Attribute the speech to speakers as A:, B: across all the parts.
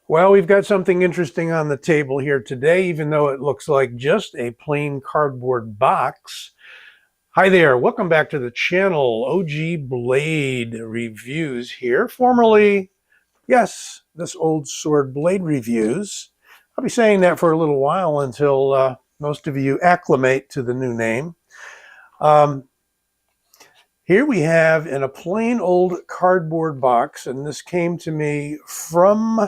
A: Well, we've got something interesting on the table here today, even though it looks like just a plain cardboard box. Hi there, welcome back to the channel. OG Blade Reviews here, formerly, yes, this old sword blade reviews. I'll be saying that for a little while until most of you acclimate to the new name. Here we have in a plain old cardboard box, and this came to me from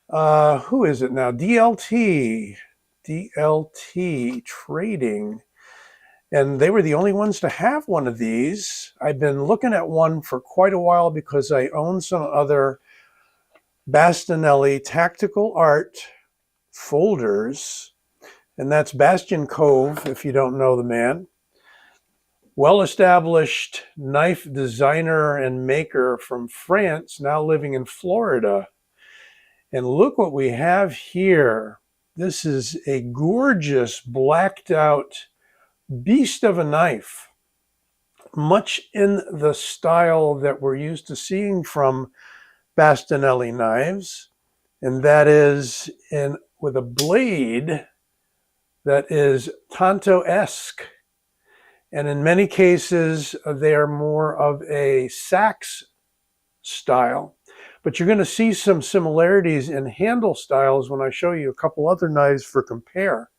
A: who is it now? DLT Trading. And they were the only ones to have one of these. I've been looking at one for quite a while because I own some other Bastinelli tactical art folders. And that's Bastion Cove, if you don't know the man. Well-established knife designer and maker from France, now living in Florida. And look what we have here. This is a gorgeous blacked out beast of a knife, much in the style that we're used to seeing from Bastinelli knives. And that is with a blade that is Tanto-esque. And in many cases, they are more of a sax style. But you're going to see some similarities in handle styles when I show you a couple other knives for compare.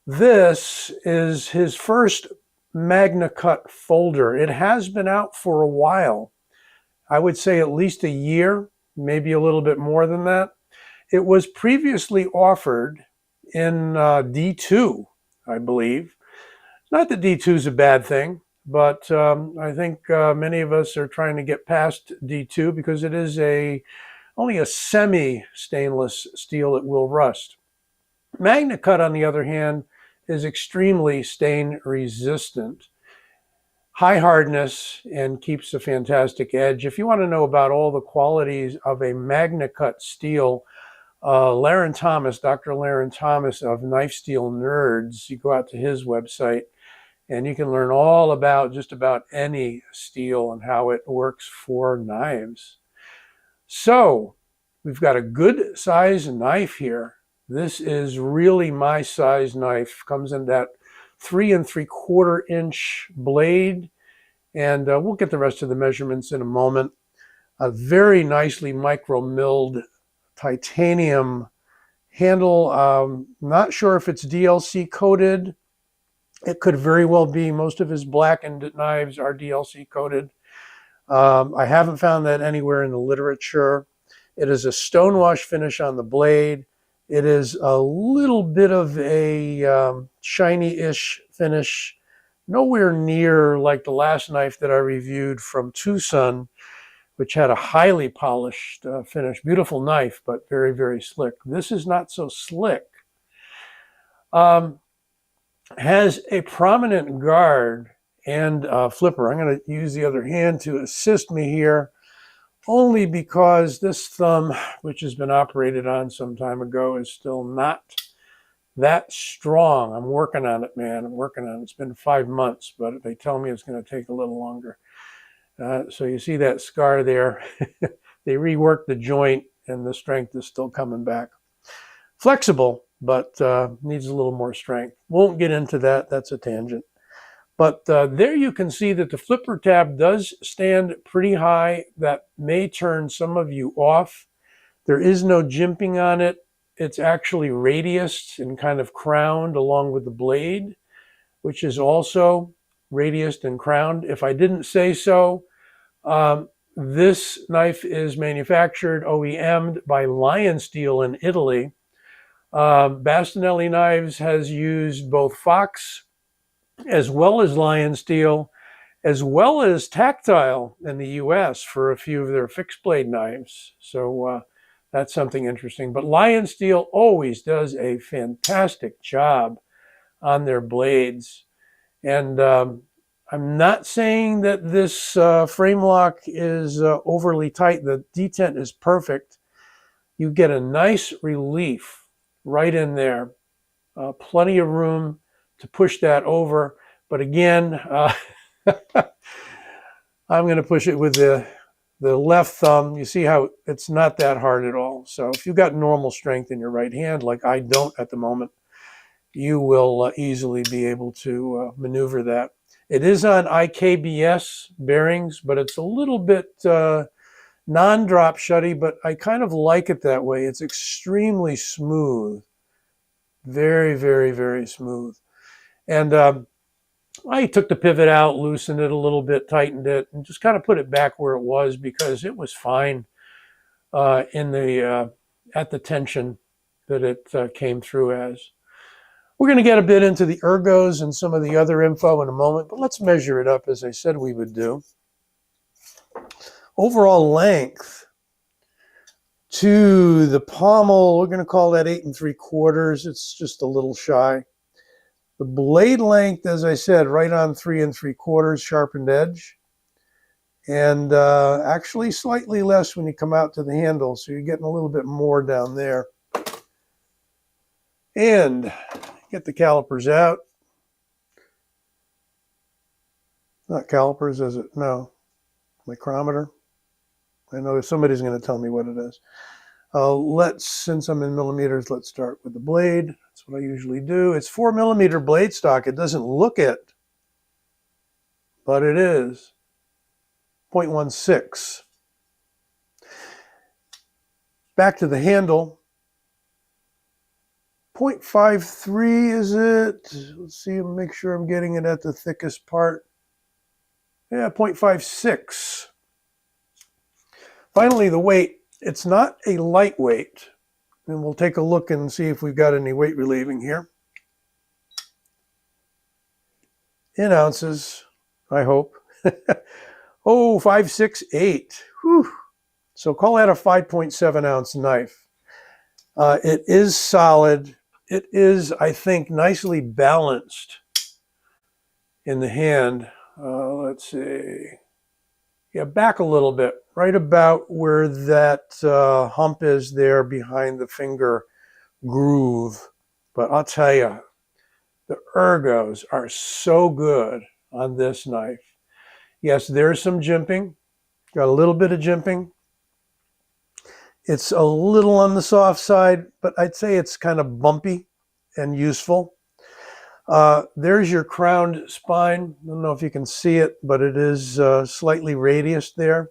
A: This is his first Magnacut folder. It has been out for a while. I would say at least a year, maybe a little bit more than that. It was previously offered in D2, I believe. Not that D2 is a bad thing, but I think many of us are trying to get past D2 because it is only a semi-stainless steel that will rust. Magnacut, on the other hand, is extremely stain resistant, high hardness, and keeps a fantastic edge. If you want to know about all the qualities of a Magnacut steel, Larrin Thomas, Dr. Larrin Thomas of Knife Steel Nerds, you go out to his website and you can learn all about just about any steel and how it works for knives. So we've got a good size knife here. This is really my size knife. Comes in that 3 3/4 inch blade, and we'll get the rest of the measurements in a moment. A very nicely micro milled titanium handle. Not sure if it's DLC coated. It could very well be. Most of his blackened knives are DLC coated. I haven't found that anywhere in the literature. It is a stonewash finish on the blade. It is a little bit of a shiny-ish finish, nowhere near like the last knife that I reviewed from Tucson, which had a highly polished finish. Beautiful knife, but very, very slick. This is not so slick. Has a prominent guard and flipper. I'm going to use the other hand to assist me here, only because this thumb, which has been operated on some time ago, is still not that strong. I'm working on it, man. I'm working on it. It's been 5 months, but they tell me it's going to take a little longer. So you see that scar there. They reworked the joint, and the strength is still coming back. Flexible, but needs a little more strength. Won't get into that. That's a tangent. But there you can see that the flipper tab does stand pretty high. That may turn some of you off. There is no jimping on it. It's actually radiused and kind of crowned along with the blade, which is also radiused and crowned. If I didn't say so, this knife is manufactured, OEM'd by Lion Steel in Italy. Bastinelli Knives has used both Fox as well as Lion Steel, as well as Tactile in the US for a few of their fixed blade knives. So that's something interesting. But Lion Steel always does a fantastic job on their blades. And I'm not saying that this frame lock is overly tight. The detent is perfect. You get a nice relief right in there. Plenty of room to push that over. But again, I'm going to push it with the The left thumb, you see how it's not that hard at all. So if you've got normal strength in your right hand, like I don't at the moment, you will easily be able to maneuver that. It is on IKBS bearings, but it's a little bit non-drop shutty, but I kind of like it that way. It's extremely smooth. Very, very, very smooth. And I took the pivot out, loosened it a little bit, tightened it, and just kind of put it back where it was because it was fine in the at the tension that it came through as. We're going to get a bit into the ergos and some of the other info in a moment, but let's measure it up as I said we would do. Overall length to the pommel, we're going to call that 8 3/4. It's just a little shy. The blade length, as I said, right on 3 3/4 sharpened edge. And actually slightly less when you come out to the handle, so you're getting a little bit more down there. And get the calipers out. Not calipers, is it? No. Micrometer. I know somebody's going to tell me what it is. Since I'm in millimeters, let's start with the blade. That's what I usually do. It's 4 millimeter blade stock. It doesn't look it, but it is 0.16. Back to the handle. 0.53 is it? Let's see, make sure I'm getting it at the thickest part. Yeah, 0.56. Finally, the weight. It's not a lightweight. And we'll take a look and see if we've got any weight relieving here. In ounces, I hope. Oh, 568. Whew. So call that a 5.7 ounce knife. It is solid. It is, I think, nicely balanced in the hand. Let's see. Yeah, back a little bit, right about where that hump is there behind the finger groove. But I'll tell you, the ergos are so good on this knife. Yes, there's some jimping. Got a little bit of jimping. It's a little on the soft side, but I'd say it's kind of bumpy and useful. There's your crowned spine. I don't know if you can see it, but it is slightly radiused there.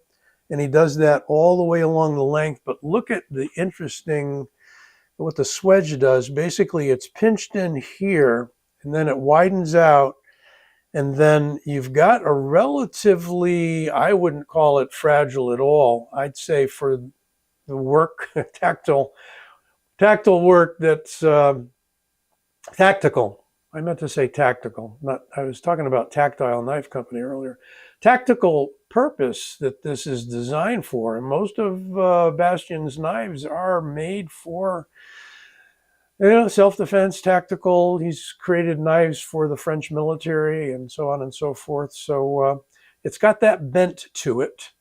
A: And he does that all the way along the length. But look at the interesting, what the swedge does. Basically, it's pinched in here, and then it widens out. And then you've got a relatively, I wouldn't call it fragile at all. I'd say for the work, tactile work that's tactical. I meant to say tactical. I was talking about Tactile Knife Company earlier. Tactical purpose that this is designed for. And most of Bastien's knives are made for, self-defense, tactical. He's created knives for the French military and so on and so forth. So it's got that bent to it.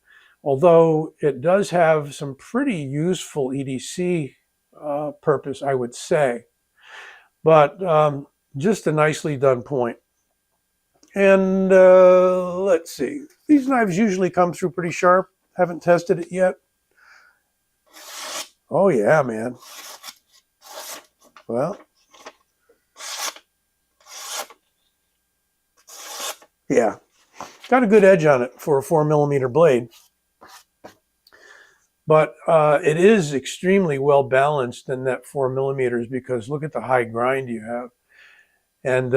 A: Although it does have some pretty useful EDC purpose, I would say. But just a nicely done point. And let's see. These knives usually come through pretty sharp. Haven't tested it yet. Oh, yeah, man. Well, yeah. Got a good edge on it for a 4 millimeter blade. But it is extremely well balanced in that 4 millimeters because look at the high grind you have. And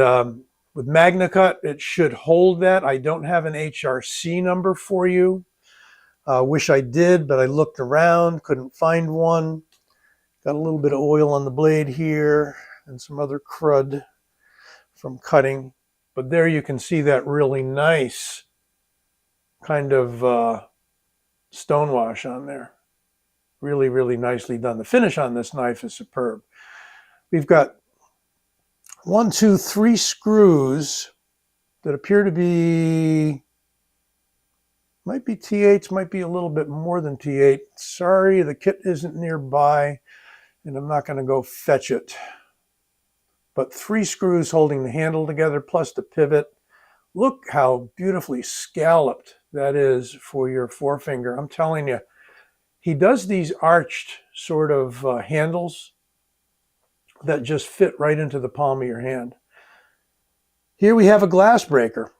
A: with Magnacut, it should hold that. I don't have an HRC number for you. Wish I did, but I looked around, couldn't find one. Got a little bit of oil on the blade here and some other crud from cutting. But there you can see that really nice kind of stonewash on there. Really, really nicely done. The finish on this knife is superb. We've got 1, 2, 3 screws that appear to be, might be T8s, might be a little bit more than T8. Sorry, the kit isn't nearby, and I'm not going to go fetch it. But 3 screws holding the handle together, plus the pivot. Look how beautifully scalloped that is for your forefinger. I'm telling you, he does these arched sort of handles that just fit right into the palm of your hand. Here we have a glass breaker.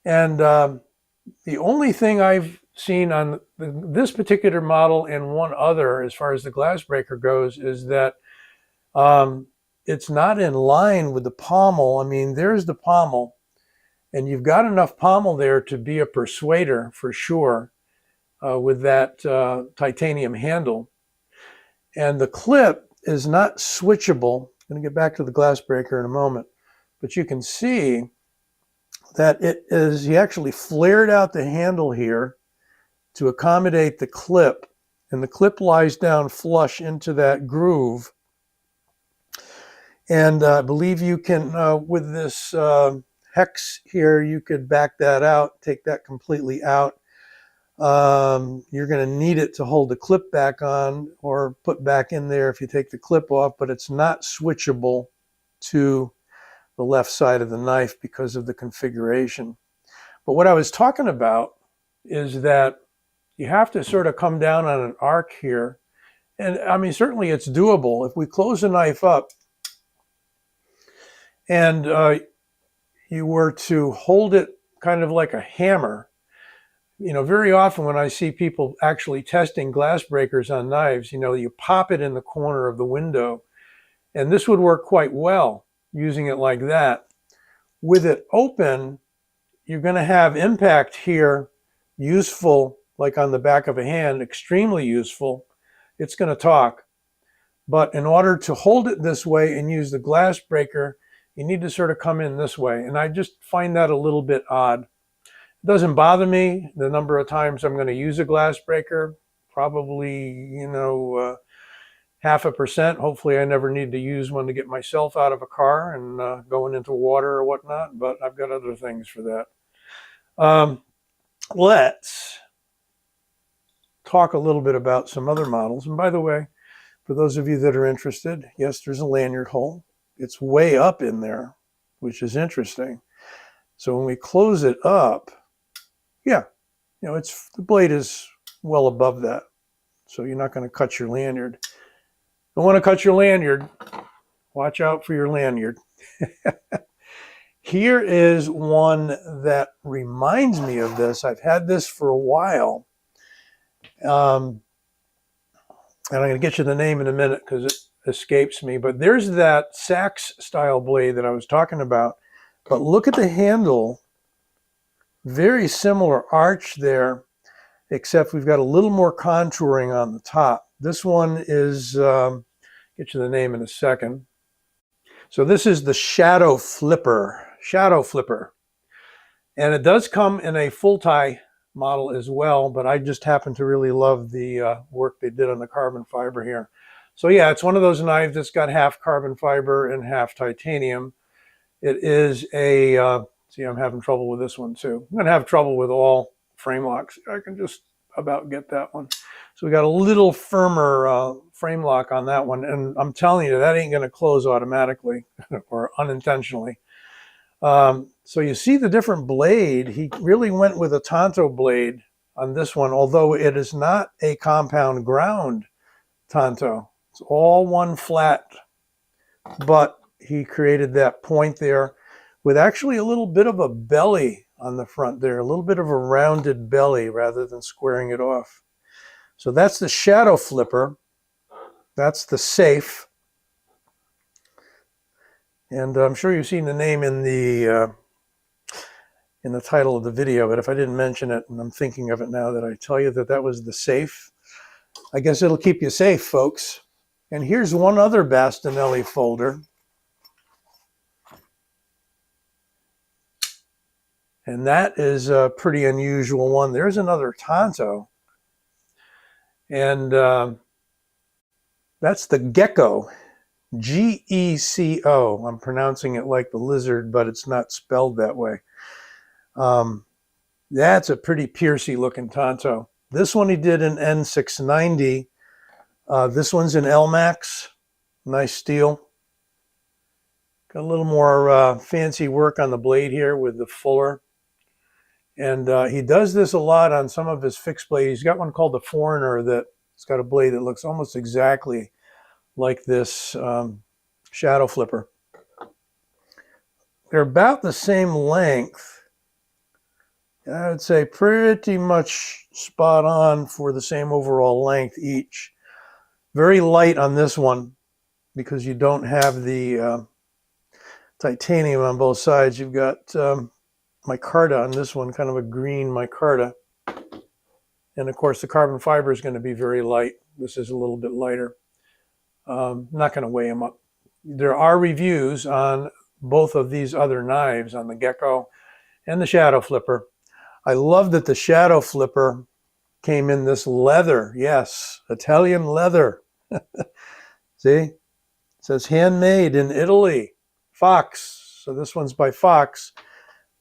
A: And the only thing I've seen on this particular model and one other, as far as the glass breaker goes, is that it's not in line with the pommel. I mean, there's the pommel, and you've got enough pommel there to be a persuader for sure with that titanium handle. And the clip is not switchable. I'm going to get back to the glass breaker in a moment, but you can see that he actually flared out the handle here to accommodate the clip, and the clip lies down flush into that groove. And I believe you can, with this hex here, you could back that out, take that completely out. You're going to need it to hold the clip back on or put back in there if you take the clip off, but it's not switchable to the left side of the knife because of the configuration. But what I was talking about is that you have to sort of come down on an arc here. And I mean, certainly it's doable. If we close the knife up and you were to hold it kind of like a hammer, you know, very often when I see people actually testing glass breakers on knives, you know, you pop it in the corner of the window, and this would work quite well using it like that. With it open, you're going to have impact here, useful, like on the back of a hand, extremely useful. It's going to talk. But in order to hold it this way and use the glass breaker, you need to sort of come in this way. And I just find that a little bit odd. It doesn't bother me the number of times I'm going to use a glass breaker, probably, you know, 0.5%. Hopefully I never need to use one to get myself out of a car and going into water or whatnot, but I've got other things for that. Let's talk a little bit about some other models. And by the way, for those of you that are interested, yes, there's a lanyard hole. It's way up in there, which is interesting. So when we close it up, yeah, you know, the blade is well above that. So you're not going to cut your lanyard. Don't want to cut your lanyard. Watch out for your lanyard. Here is one that reminds me of this. I've had this for a while. And I'm going to get you the name in a minute because it escapes me. But there's that sax style blade that I was talking about. But look at the handle. Very similar arch there, except we've got a little more contouring on the top. This one is, get you the name in a second. So this is the Shadow Flipper. And it does come in a full tie model as well, but I just happen to really love the work they did on the carbon fiber here. So yeah, it's one of those knives that's got half carbon fiber and half titanium. It is a, see, I'm having trouble with this one too. I'm going to have trouble with all frame locks. I can just about get that one. So we got a little firmer frame lock on that one. And I'm telling you, that ain't going to close automatically or unintentionally. So you see the different blade. He really went with a Tonto blade on this one, although it is not a compound ground Tonto. It's all one flat, but he created that point there with actually a little bit of a belly on the front there, a little bit of a rounded belly rather than squaring it off. So that's the Shadow Flipper. That's the Safe. And I'm sure you've seen the name in the title of the video, but if I didn't mention it, and I'm thinking of it now that I tell you that was the Safe, I guess it'll keep you safe, folks. And here's one other Bastinelli folder. And that is a pretty unusual one. There's another Tonto. And that's the Gecko. G-E-C-O. I'm pronouncing it like the lizard, but it's not spelled that way. That's a pretty piercy looking Tonto. This one he did in N690. This one's in L-Max. Nice steel. Got a little more fancy work on the blade here with the fuller. And he does this a lot on some of his fixed blade. He's got one called the Foreigner that's got a blade that looks almost exactly like this shadow flipper. They're about the same length. I would say pretty much spot on for the same overall length each. Very light on this one because you don't have the titanium on both sides. You've got micarta on this one, kind of a green micarta. And of course the carbon fiber is going to be very light. This is a little bit lighter. Not going to weigh them up. There are reviews on both of these other knives, on the Gecko and the shadow flipper. I love that the shadow flipper came in this leather. Yes, Italian leather. See? It says handmade in Italy. Fox. So this one's by Fox.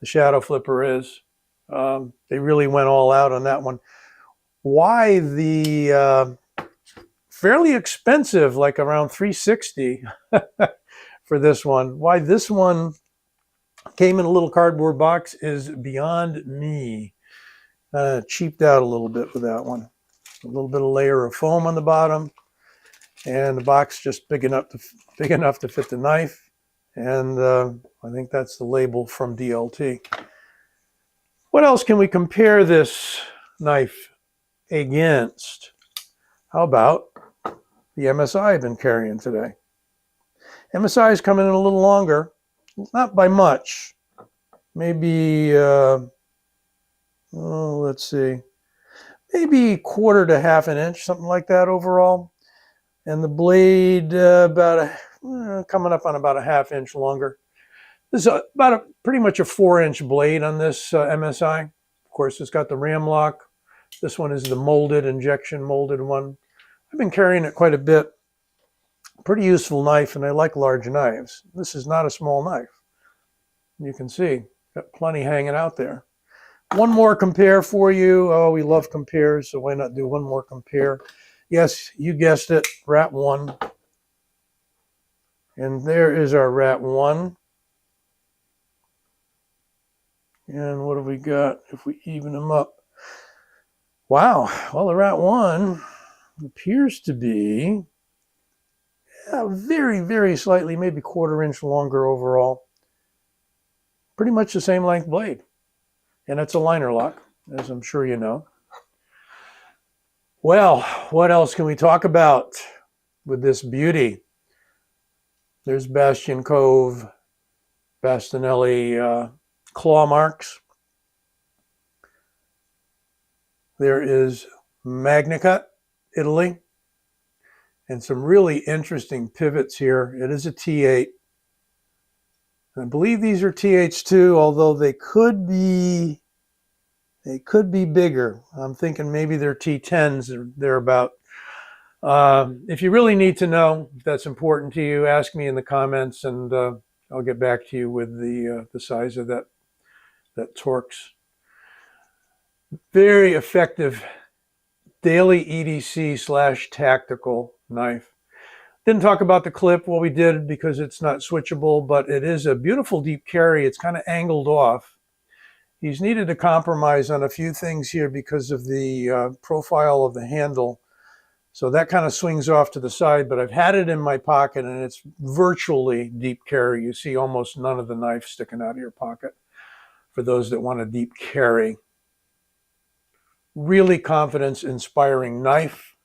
A: The shadow flipper is. They really went all out on that one. Why the fairly expensive, like around $360 for this one, why this one came in a little cardboard box is beyond me. Cheaped out a little bit with that one. A little bit of layer of foam on the bottom, and the box just big enough to fit the knife. And I think that's the label from DLT. What else can we compare this knife against? How about the MSI I've been carrying today? MSI is coming in a little longer, not by much. Maybe, let's see, maybe 1/4 to 1/2 an inch, something like that overall. And the blade coming up on about a 1/2 inch longer. This is pretty much a 4-inch blade on this MSI. Of course, it's got the ram lock. This one is the molded, injection molded one. I've been carrying it quite a bit. Pretty useful knife, and I like large knives. This is not a small knife. You can see, got plenty hanging out there. One more compare for you. Oh, we love compares, so why not do one more compare? Yes, you guessed it, Rat 1. And there is our Rat 1. And what have we got if we even them up? Wow, well, the Rat 1 appears to be very, very slightly, maybe 1/4 inch longer overall. Pretty much the same length blade. And it's a liner lock, as I'm sure you know. Well, what else can we talk about with this beauty? There's Bastion Cove, Bastinelli claw marks. There is Magnacut, Italy, and some really interesting pivots here. It is a T8. I believe these are T8s too, although they could be bigger. I'm thinking maybe they're T10s or thereabout. If you really need to know, if that's important to you, ask me in the comments, and I'll get back to you with the size of that Torx. Very effective daily EDC/tactical knife. Didn't talk about the clip. Well, we did because it's not switchable, but it is a beautiful deep carry. It's kind of angled off. He's needed to compromise on a few things here because of the profile of the handle. So that kind of swings off to the side, but I've had it in my pocket and it's virtually deep carry. You see almost none of the knife sticking out of your pocket for those that want a deep carry. Really confidence-inspiring knife.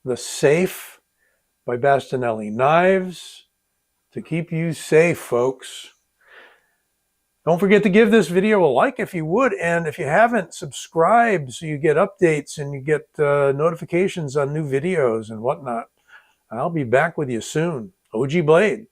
A: The Safe by Bastinelli Knives to keep you safe, folks. Don't forget to give this video a like if you would, and if you haven't, subscribe so you get updates and you get notifications on new videos and whatnot. I'll be back with you soon. OG Blade.